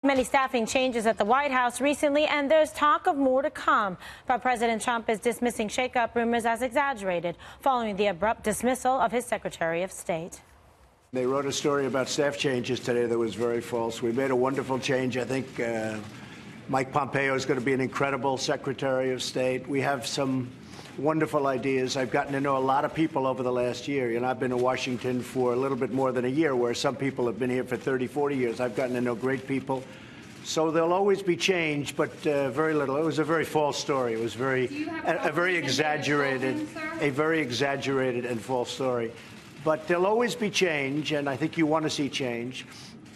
Many staffing changes at the White House recently, and there's talk of more to come. But President Trump is dismissing shakeup rumors as exaggerated, following the abrupt dismissal of his Secretary of State. They wrote a story about staff changes today that was very false. We made a wonderful change. I think Mike Pompeo is going to be an incredible Secretary of State. We have some wonderful ideas. I've gotten to know a lot of people over the last year. You know, I've been in Washington for a little bit more than a year, where some people have been here for 30, 40 years. I've gotten to know great people. So there'll always be change, but very little. It was a very false story. It was a very exaggerated and false story. But there'll always be change, and I think you want to see change.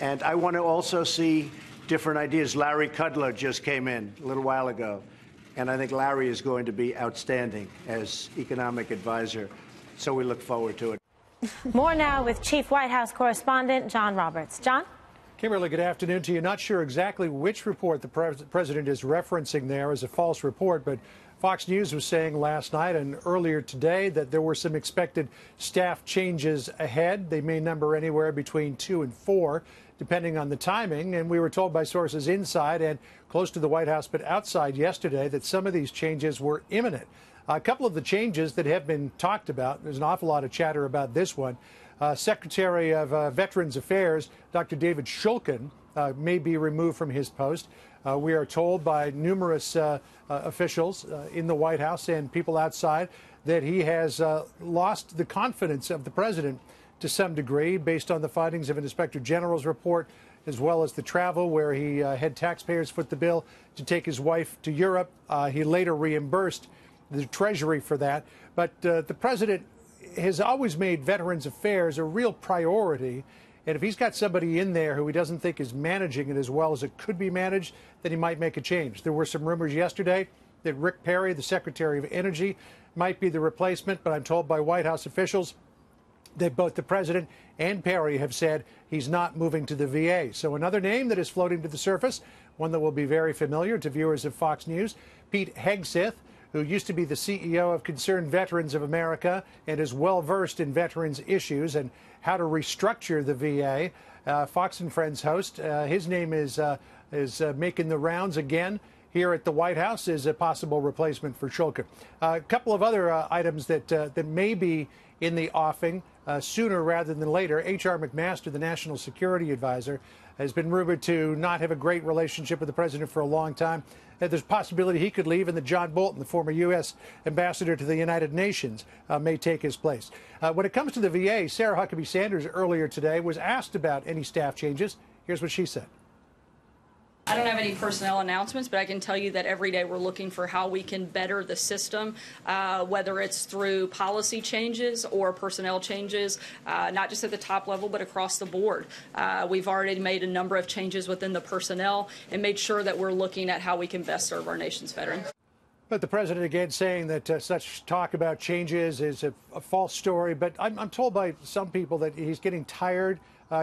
And I want to also see different ideas. Larry Kudlow just came in a little while ago. And I think Larry is going to be outstanding as economic advisor. So we look forward to it. More now with Chief White House Correspondent John Roberts. John? Kimberly, good afternoon to you. Not sure exactly which report the president is referencing there as a false report, but Fox News was saying last night and earlier today that there were some expected staff changes ahead. They may number anywhere between 2 and 4, depending on the timing. And we were told by sources inside and close to the White House, but outside yesterday, that some of these changes were imminent. A couple of the changes that have been talked about, there's an awful lot of chatter about this one. Secretary of Veterans Affairs, Dr. David Shulkin, may be removed from his post. We are told by numerous officials in the White House and people outside that he has lost the confidence of the president to some degree, based on the findings of an Inspector General's report, as well as the travel where he had taxpayers foot the bill to take his wife to Europe. He later reimbursed the Treasury for that. But the president has always made Veterans Affairs a real priority. And if he's got somebody in there who he doesn't think is managing it as well as it could be managed, then he might make a change. There were some rumors yesterday that Rick Perry, the Secretary of Energy, might be the replacement. But I'm told by White House officials that both the president and Perry have said he's not moving to the VA. So another name that is floating to the surface, one that will be very familiar to viewers of Fox News, Pete Hegseth, who used to be the CEO of Concerned Veterans of America and is well-versed in veterans issues and how to restructure the VA. Fox and Friends host. His name is making the rounds again here at the White House as a possible replacement for Shulkin. A couple of other items that may be in the offing sooner rather than later. H.R. McMaster, the National Security Advisor, has been rumored to not have a great relationship with the president for a long time. There's a possibility he could leave, and that John Bolton, the former U.S. ambassador to the United Nations, may take his place. When it comes to the VA, Sarah Huckabee Sanders earlier today was asked about any staff changes. Here's what she said. I don't have any personnel announcements, but I can tell you that every day we're looking for how we can better the system, whether it's through policy changes or personnel changes, not just at the top level, but across the board. We've already made a number of changes within the personnel and made sure that we're looking at how we can best serve our nation's veterans. But the president again saying that such talk about changes is a false story. But I'm told by some people that he's getting tired,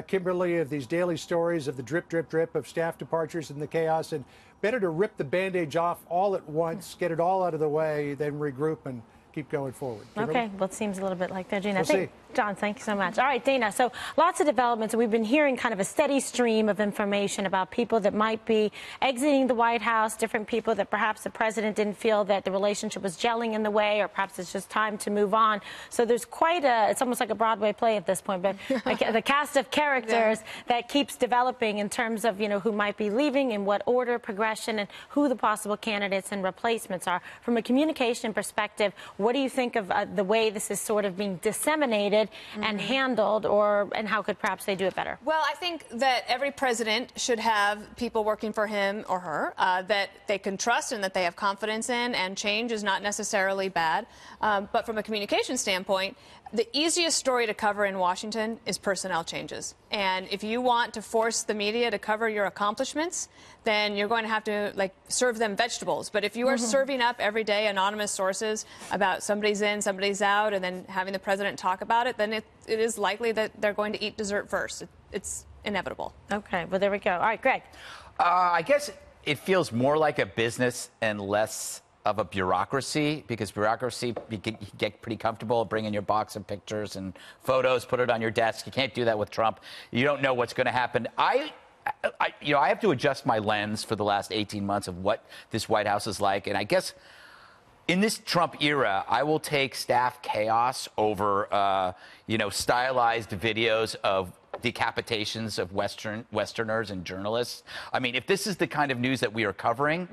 Kimberly, of these daily stories of the drip, drip, drip of staff departures and the chaos, and better to rip the bandage off all at once, get it all out of the way, then regroup and keep going forward. Kimberly? Okay, well, it seems a little bit like that, Gina. We'll see. John, thank you so much. All right, Dana, so lots of developments. We've been hearing kind of a steady stream of information about people that might be exiting the White House, different people that perhaps the president didn't feel that the relationship was gelling in the way, or perhaps it's just time to move on. So there's quite it's almost like a Broadway play at this point, but the cast of characters that keeps developing in terms of, you know, who might be leaving, in what order, progression, and who the possible candidates and replacements are. From a communication perspective, what do you think of the way this is sort of being disseminated and handled, and how could perhaps they do it better? Well, I think that every president should have people working for him or her that they can trust and that they have confidence in, and change is not necessarily bad. But from a communication standpoint, the easiest story to cover in Washington is personnel changes. And if you want to force the media to cover your accomplishments, then you're going to have to, like, serve them vegetables. But if you are serving up every day anonymous sources about somebody's in, somebody's out, and then having the president talk about it, then it is likely that they're going to eat dessert first. It's inevitable. Okay, well, there we go. All right, Greg. I guess it feels more like a business and less of a bureaucracy, because bureaucracy, you get pretty comfortable bringing your box of pictures and photos, put it on your desk. You can't do that with Trump. You don't know what's going to happen. I I have to adjust my lens for the last 18 months of what this White House is like. And I guess in this Trump era, I will take staff chaos over, stylized videos of decapitations of Westerners and journalists. I mean, if this is the kind of news that we are covering,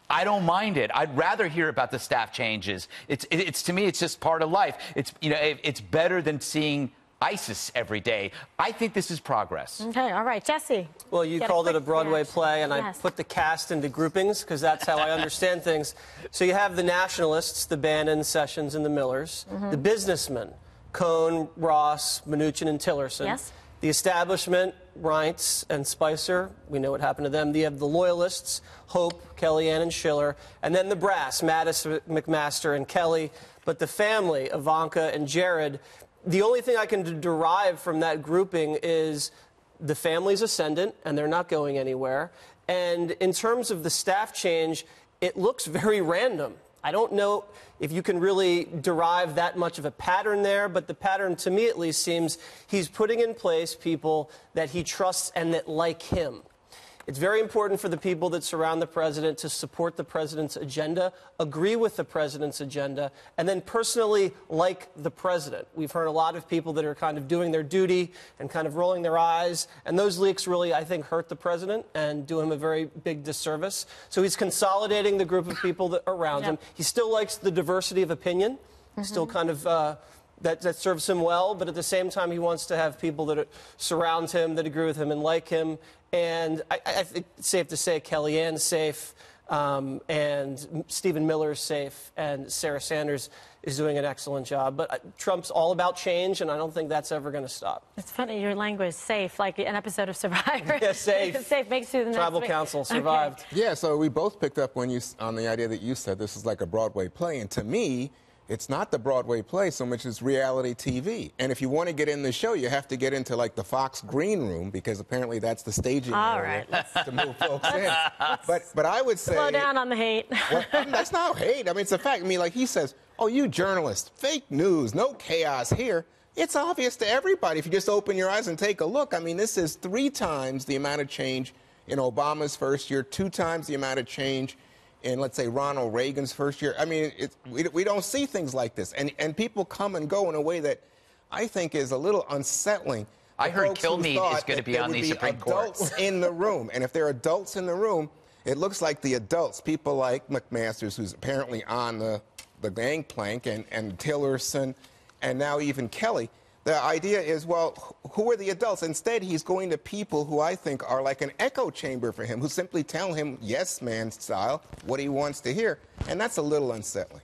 I don't mind it. I'd rather hear about the staff changes. It's to me, it's just part of life. It's better than seeing ISIS every day. I think this is progress. Okay, all right, Jesse. Well, you called it a Broadway play, and I put the cast into groupings because that's how I understand things. So you have the nationalists, the Bannon, Sessions, and the Millers, the businessmen, Cohn, Ross, Mnuchin, and Tillerson. Yes. The establishment, Reince and Spicer, we know what happened to them. You have the loyalists, Hope, Kellyanne, and Schiller. And then the brass, Mattis, McMaster, and Kelly. But the family, Ivanka and Jared, the only thing I can derive from that grouping is the family's ascendant, and they're not going anywhere. And in terms of the staff change, it looks very random. I don't know if you can really derive that much of a pattern there, but the pattern to me at least seems he's putting in place people that he trusts and that like him. It's very important for the people that surround the president to support the president's agenda, agree with the president's agenda, and then personally like the president. We've heard a lot of people that are kind of doing their duty and kind of rolling their eyes, and those leaks really, I think, hurt the president and do him a very big disservice. So he's consolidating the group of people that are around him. He still likes the diversity of opinion, still kind of that serves him well, but at the same time, he wants to have people that surround him, that agree with him and like him. And I think it's safe to say Kellyanne's safe, and Stephen Miller's safe, and Sarah Sanders is doing an excellent job. But Trump's all about change, and I don't think that's ever going to stop. It's funny, your language, safe, like an episode of Survivor. Yeah, safe. Safe makes you the next Tribal week. Council survived. Okay. Yeah, so we both picked up on the idea that you said this is like a Broadway play. And to me, it's not the Broadway play so much as reality TV. And if you want to get in the show, you have to get into like the Fox green room because apparently that's the staging area to move folks in. But I would say slow down on the hate. Well, that's not hate. I mean, it's a fact. I mean, like he says, oh, you journalists, fake news, no chaos here. It's obvious to everybody if you just open your eyes and take a look. I mean, this is 3 times the amount of change in Obama's first year, 2 times the amount of change in, let's say, Ronald Reagan's first year. I mean, we don't see things like this. And people come and go in a way that I think is a little unsettling. I heard Kilmeade is going to be on the Supreme Court. Adults in the room. And if there are adults in the room, it looks like the adults, people like McMaster, who's apparently on the gangplank, and Tillerson, and now even Kelly. The idea is, well, who are the adults? Instead, he's going to people who I think are like an echo chamber for him, who simply tell him, yes, man style, what he wants to hear. And that's a little unsettling.